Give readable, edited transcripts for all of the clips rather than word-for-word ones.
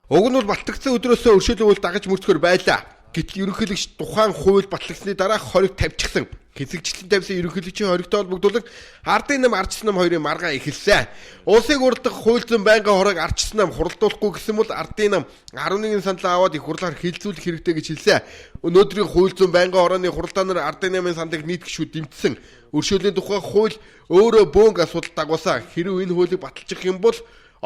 Уг нь бол батлагдсан өдрөөсөө өршөөлөн үйл дагаж мөрцгөр байлаа. Гэтэл ерөнхийлөгч тухайн хууль батлагдсны дараах хориг тавьчихсан. Хэсэгчлэн тавьсан ерөнхийлөгчийн хоригтой холбогдуулан ардын нам ардчсан нам хоёрын маргаан эхэлсэн. Улсыг урдах хууль зүйн байнгын хорог ардчсан нам хуралдуулахгүй гэсэн бол ардын нам 11 саналаа аваад их хурлаар хилцүүлэх хэрэгтэй гэж хэлсэн. Өнөөдрийн хууль зүйн байнгын хорооны хуралдаанаар ардын намын сандыг нийт гишүүд дэмжсэн. Өршөөлийн тухай хууль өөрөө бөөнг асуудал дагуулсан. Хэрэв энэ хуулийг баталчих юм бол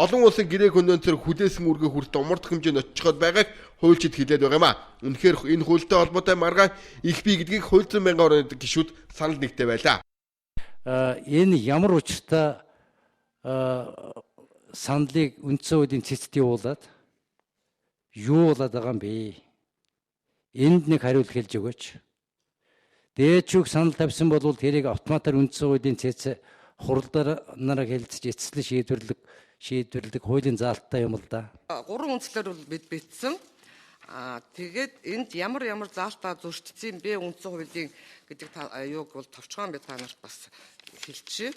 олон улсын гэрээ конвенцээр хүлээсэн үргээ хүртэл умардах хэмжээнд очиод байгааг хуульчид хэлээд байгаа юм а. Үнэхээр энэ хуультай холбоотой маргаан их бий гэдгийг хууль зүйн байнгын хорооны гишүүд санал нэгтэй байлаа. Энэ ямар учиртай саналыг үндсэн хуулийн цэцэд явуулаад юу болоод байгаа юм бэ? Энд нэг хариулт хэлж өгөөч. Дээчүүг санал тавьсан бол тэрийг автоматар үндсэн хуулийн цэцэд хурлаараа хэлцэж эцэслэн шийдвэрлэдэг хуулийн заалттай юм л да. 3 үндслээр бол бид бичсэн. Тэгээд энд ямар заалтаа зөрчсөн бэ үндсэн хуулийн гэдэг юуг бол товчхон би та нарт бас хэлчихье.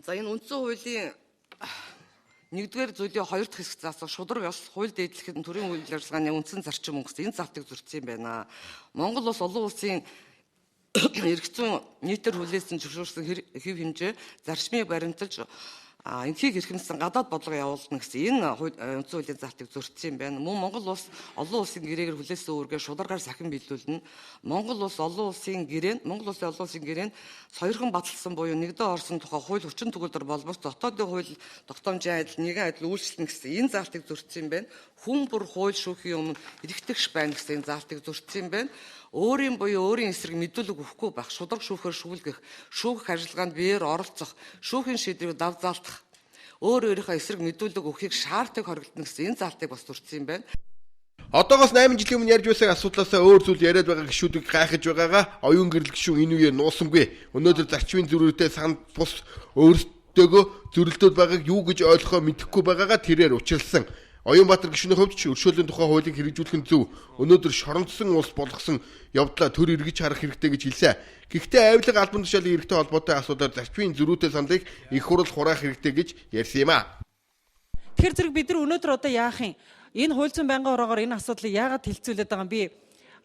За энэ үндсэн хуулийн 1-р зүйлийн 2 дахь хэсэгт заасан шударга ёс хууль дээдлэхэд төрийн үйл ажиллагааны үндсэн зарчим өнгөс энэ залтыг зөрчсөн юм байна. Монгол улс олон улсын эрх зүйн нийтээр хүлээсэн зөвшөөрсөн хэв хэмжээ зарчмыг баримталж энхийг эрхэмсэн гадаад бодлого явуулна гэсэн энэ үндсэн хуулийн залтыг зөрчсөн юм байна. Мөн Монгол улс олон улсын гэрээгээр хүлээсэн үүргээ шударгаар сахин биелүүлнэ. Монгол улсын олон улсын гэрээнд соёрхон баталсан буюу нэгдэн орсон тухай хууль хүчин төгөлдөр болбос дотоодын хууль тогтоомжийн адил нэгэн адил үйлчлэнэ гэсэн энэ залтыг зөрчсөн юм байна. Хүн бүр хууль шүүхийн өмнө эргэтгэж байна гэсэн энэ залтыг зөрчсөн юм байна. Өөрийн буюу өөрийн эсрэг мэдүүлэг өгөхгүй байх, шударга шүүхээр шүүлгэх, шүүгэх ажиллагаанд биеэр оролцох, шүүхийн шийдвэрийг дав залтах, өөрийнхөө эсрэг мэдүүлэг өгөхийг шаарддаг хоригдно гэсэн энэ залтыг бас зөрчсөн юм байна. Одоогоос 8 жилийн өмнө ярьж байсан асуудлаасаа өөр зүйл яриад байгаа гишүүдийг гайхаж байгаагаа оюун гэрэл гишүүн энэ үеэр нуусангүй. Өнөөдөр зарчмын зөрүүтэй санд бус өөрсдөө зөрөлдөд байгааг юу гэж ойлгохоо мэдэхгүй байгаагаа тэрээр учирлсан. Оюунбаатар гишүүний хувьд ч өршөөлийн тухай хуулийг хэрэгжүүлэх нь зөв. Өнөөдөр шорондсон улс болгосон явдлаа төр эргэж харах хэрэгтэй гэж хэлсэн. Гэхдээ авилга албан тушаалын эрхтэй холбоотой асуудлаар зарчмын зөрүүтэй саналыг их хурл хураах хэрэгтэй гэж ярьсан юм а. Тэгэхээр зэрэг бид нар өнөөдөр одоо яах юм? Энэ хууль зүйн байнгын ороогоор энэ асуудлыг яагаад хилцүүлээд байгаа юм би?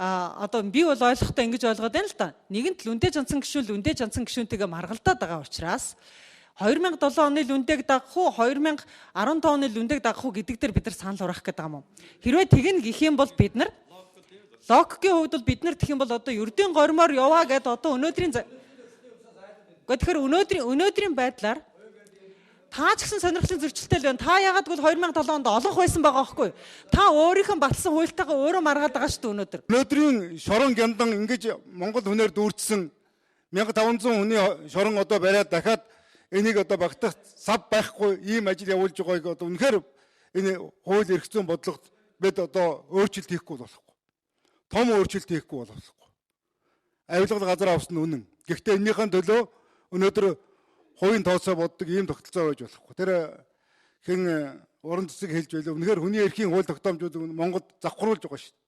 Одоо би бол ойлгохдоо ингэж ойлгоод байна л да. Нэгэнт лүндэ жанцсан гишүүнтэйгээ маргалдаад байгаа учраас 2007 оны лүндэг дагах уу 2015 оны лүндэг дагах уу гэдэг дээр бид нар санал хураах гэдэг юм уу. Хэрвээ тэгнэ гэх юм бол бид нар логикийн хувьд бол бид нар тэгэх юм бол одоо ердийн гормоор яваа гэдээ одоо тэгэхээр өнөөдрийн байдлаар та ч гэсэн сонирхлын зөрчилтэй л байна. Та яагаад гэвэл 2007 онд олонх байсан байгаа байхгүй. Та өөрийнхөө батлсан хуультайгаа өөрөө маргаад байгаа шүү дээ өнөөдөр. Өнөөдрийн шорон гямдан ингэж Монгол хүнээр дүүрчсэн 1500 хүний шорон одоо бариад дахиад энийг одоо багтах сав байхгүй ийм ажил явуулж байгааг одоо үнэхээр энэ хууль эрх зүйн бодлогод бид одоо өөрчлөлт хийхгүй болохгүй. Том өөрчлөлт хийхгүй болохгүй. Авилгал газар авсан нь үнэн. Гэхдээ энэнийхэн төлөө өнөөдөр хувийн тооцоо боддог ийм тогтолцоо байж болохгүй. Тэр хэн уран цэцэг хэлж байлаа. Үнэхээр хүний эрхийн хууль тогтоомжууд Монгол завхруулж байгаа шүү дээ.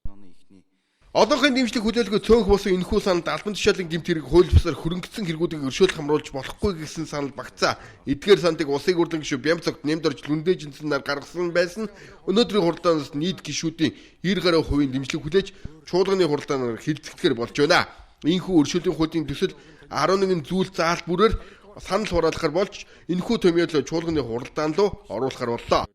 Одоогийн дэмжлэг хүлээлгөө цөөнх болсон энэхүү саналд албан тушаалын гэмт хэрэг хууль бусаар хөрөнгөцсөн хэрэгүүдийг өршөөлт хамруулж болохгүй гэсэн санал багцаа. Эдгээр сандыг улсын хурлын гишүүд Бямцогт нэмд орж лүндэ жинсэнээр гаргасан байсан. Өнөөдрийн хурлаанаас нийт гишүүдийн 90% дэмжлэг хүлээж чуулганы хурлаанаар хилцэгдэхээр болж байна. Ийхүү өршөөлийн хуулийн төсөл 11 зүйл заалт бүрээр санал хураалахар болж энэхүү томьёолоо чуулганы хурлаан руу оруулахар боллоо.